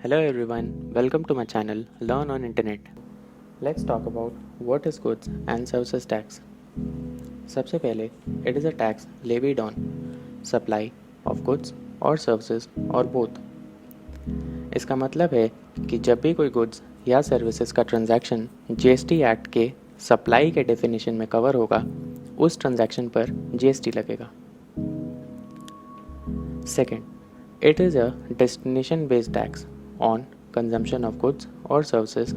Hello everyone, welcome to my channel Learn on Internet. Let's talk about what is goods and services tax. सबसे पहले, it is a tax levied on supply of goods or services or both. इसका मतलब है कि जब भी कोई goods या सर्विसेज का ट्रांजैक्शन जीएसटी एक्ट के सप्लाई के डेफिनेशन में कवर होगा, उस ट्रांजैक्शन पर जीएसटी लगेगा. Second, it is a destination based tax on consumption of goods or services.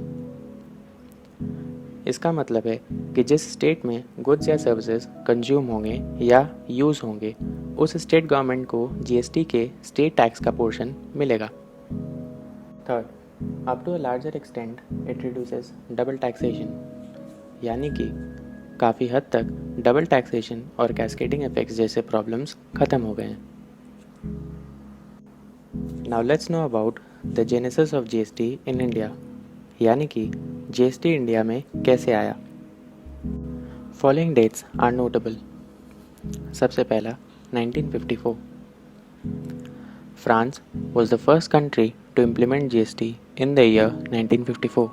इसका मतलब है कि जिस स्टेट में गुड्स या सर्विसेज कंज्यूम होंगे या यूज़ होंगे, उस स्टेट गवर्नमेंट को जीएसटी के स्टेट टैक्स का पोर्शन मिलेगा. Third, up to a larger extent it reduces double taxation, यानी कि काफ़ी हद तक डबल टैक्सेशन और कैस्केडिंग इफेक्ट्स जैसे प्रॉब्लम्स ख़त्म हो गए हैं. Now let's know about the genesis of GST in India, यानी कि जीएसटी इंडिया में कैसे आया. Following dates are notable. सबसे पहला 1954. France was the first country to implement GST in the year 1954.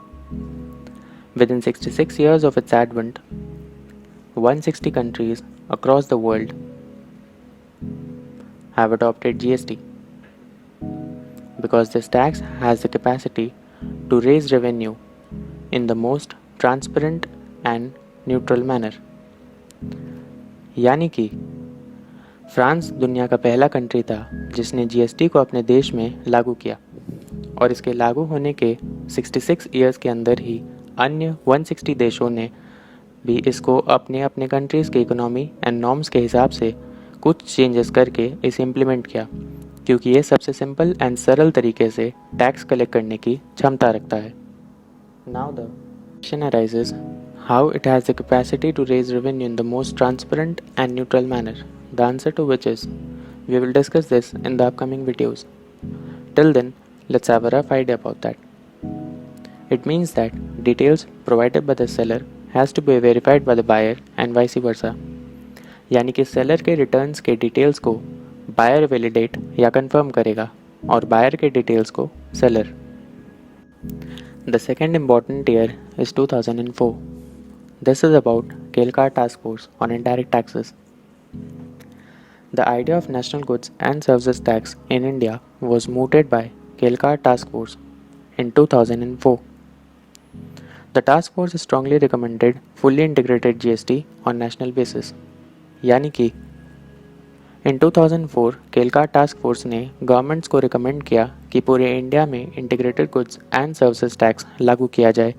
Within 66 years of its advent, 160 countries across the world have adopted GST because this tax has the capacity to raise revenue in the most transparent and neutral manner. यानी कि France दुनिया का पहला country था जिसने GST को अपने देश में लागू किया, और इसके लागू होने के 66 ईयर्स के अंदर ही अन्य 160 देशों ने भी इसको अपने अपने कंट्रीज़ के इकोनॉमी एंड नॉर्म्स के हिसाब से कुछ चेंजेस करके इसे इम्प्लीमेंट किया, क्योंकि ये सबसे सिंपल एंड सरल तरीके से टैक्स कलेक्ट करने की क्षमता रखता है. Now the question arises how it has the capacity to raise revenue in the most transparent and neutral manner. The answer to which is, we will discuss this in the upcoming videos. Till then, let's have a rough idea about that. It means that details provided by the seller has to be verified by the buyer and vice versa. यानी कि seller के returns के details को buyer validate या confirm करेगा और buyer के details को seller. The second important year is 2004. This is about Kelkar Task Force on Indirect Taxes. The idea of National Goods and Services Tax in India was mooted by Kelkar Task Force in 2004. The task force strongly recommended fully integrated GST on national basis. यानी कि in 2004 Kelkar Task Force ने governments को recommend किया कि पूरे India में integrated goods and services tax लागू किया जाए,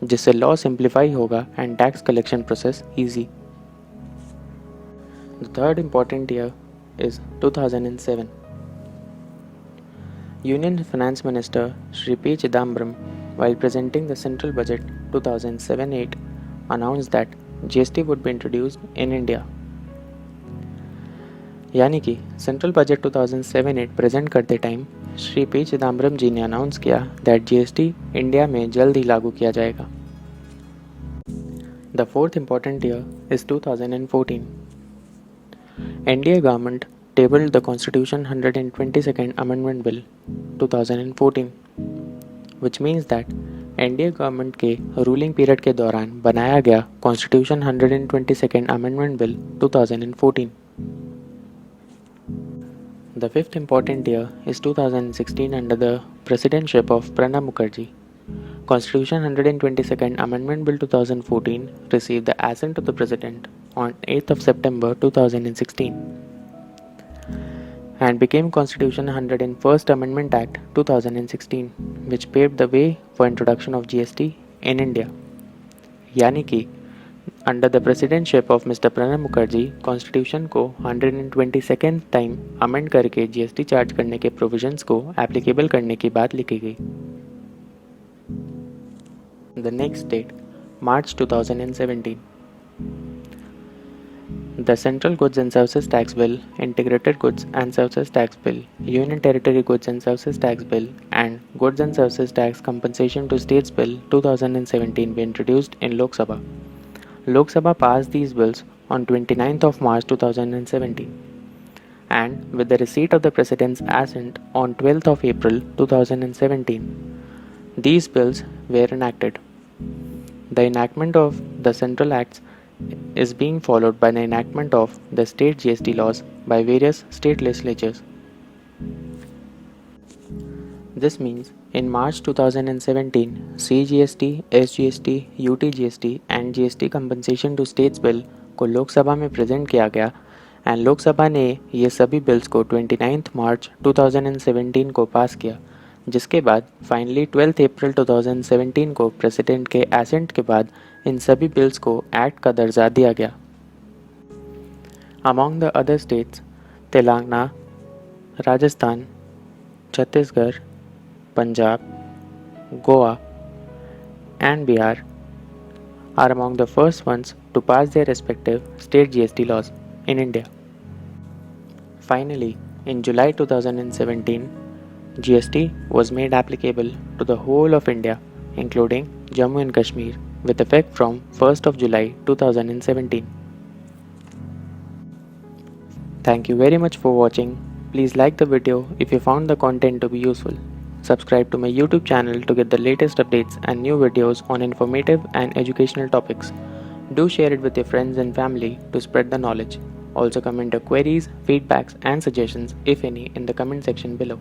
जिससे लॉ सिंप्लीफाई होगा and tax collection process easy. The third important year is 2007. Union Finance Minister Shri P. Chidambaram, while presenting the Central Budget 2007-8, announced that GST would be introduced in India. यानी कि central budget 2007-8 present करते time Shri P Chidambaram जी ने announce किया that GST India में जल्द ही लागू किया जाएगा. The fourth important year is 2014. NDA government tabled the Constitution 122nd Amendment Bill 2014, which means that NDA government के रूलिंग पीरियड के दौरान बनाया गया Constitution 122nd Amendment Bill 2014. The fifth important year is 2016 under the presidency of Pranab Mukherjee. Constitution 122nd Amendment Bill 2014 received the assent of the President on 8th of September 2016 and became Constitution 101st Amendment Act 2016, which paved the way for introduction of GST in India. यानी कि under the presidency of Mr. Pranab Mukherjee, Constitution को 122nd time amend करके GST charge करने के provisions को applicable करने की बात लिखी गई. The next date, March 2017. The Central Goods and Services Tax Bill, Integrated Goods and Services Tax Bill, Union Territory Goods and Services Tax Bill, and Goods and Services Tax Compensation to States Bill 2017 were introduced in Lok Sabha. Lok Sabha passed these bills on 29th of March 2017, and with the receipt of the President's assent on 12th of April 2017. These bills were enacted. The enactment of the Central Acts is being followed by the enactment of the state GST laws by various state legislatures. This means in March 2017, CGST, SGST, UTGST and GST compensation to states bill को लोकसभा में present किया गया and Lok Sabha ने ये सभी bills को 29 मार्च 2017 को पास किया, जिसके बाद फाइनली 12 अप्रैल 2017 को प्रेसिडेंट के एसेंट के बाद इन सभी बिल्स को एक्ट का दर्जा दिया गया. Among the other states, Telangana, Rajasthan, Chhattisgarh, Punjab, Goa, and Bihar are among the first ones to pass their respective state GST laws in India. Finally, in July 2017, GST was made applicable to the whole of India, including Jammu and Kashmir, with effect from 1st of July 2017. Thank you very much for watching. Please like the video if you found the content to be useful. Subscribe to my YouTube channel to get the latest updates and new videos on informative and educational topics. Do share it with your friends and family to spread the knowledge. Also comment your queries, feedbacks and suggestions if any in the comment section below.